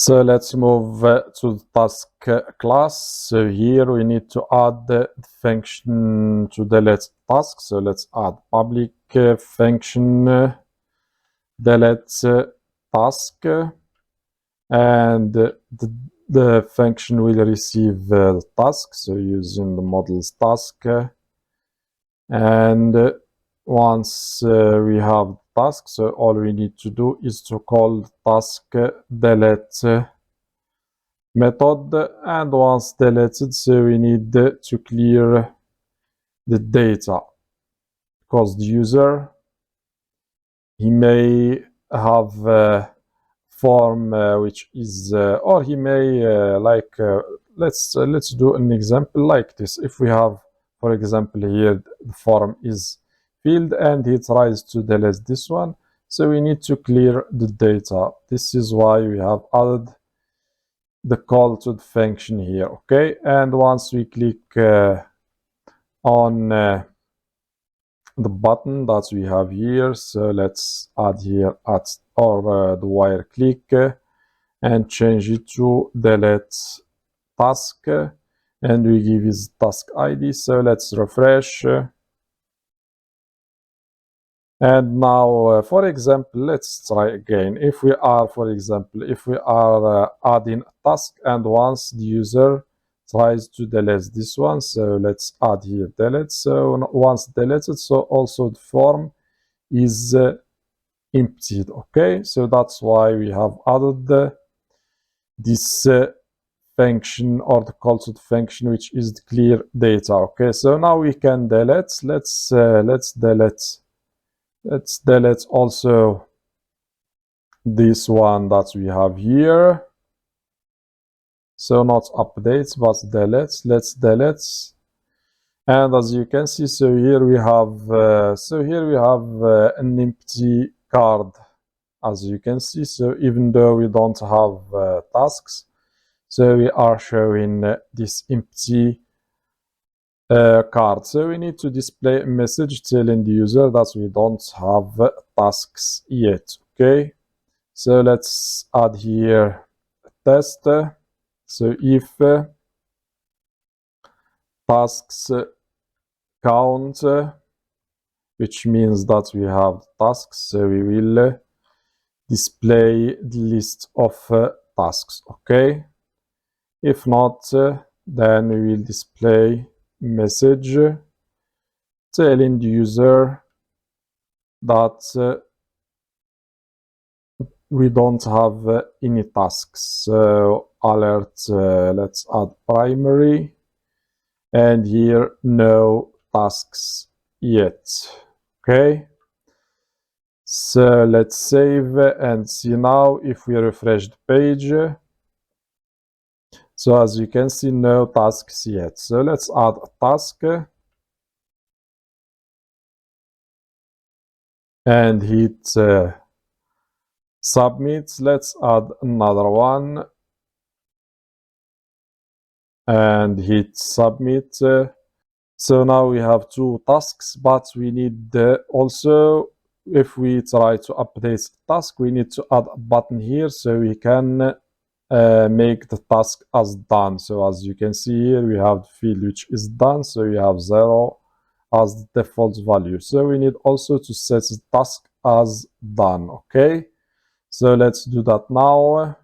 So let's move to the task class. So here we need to add the function to delete task. So let's add public function delete task, and the function will receive the task. So using the model's task, and once we have task, so all we need to do is to call task delete method, and once deleted, so we need to clear the data, because the user, he may have a form which is or he may let's do an example like this. If we have, for example, here the form is filled and he tries to delete this one, so we need to clear the data. This is why we have added the call to the function here. Okay, and once we click on the button that we have here, so let's add here at or the wire click and change it to delete task, and we give his task ID. So let's refresh, and now for example, let's try again. If we are, for example, if we are adding a task, and once the user tries to delete this one, so let's add here delete. So once deleted, so also the form is emptied. Okay, so that's why we have added this function, or the call to the function, which is the clear data. Okay, so now we can delete. Let's delete also this one that we have here. So not update but delete. Let's delete, and as you can see, so here we have an empty card, as you can see. So even though we don't have tasks, so we are showing this empty card. So we need to display a message telling the user that we don't have tasks yet. Okay, so let's add here a test. So if tasks count, which means that we have tasks, so we will display the list of tasks. Okay, if not, then we will display message telling the user that we don't have any tasks. So alert, let's add primary, and here no tasks yet. Okay, so let's save and see now. If we refresh the page, so as you can see, no tasks yet. So let's add a task and hit submit. Let's add another one and hit submit. So now we have 2 tasks, but we need also, if we try to update the task, we need to add a button here so we can make the task as done. So as you can see here, we have the field which is done, so we have 0 as the default value. So we need also to set the task as done. Okay, so let's do that now.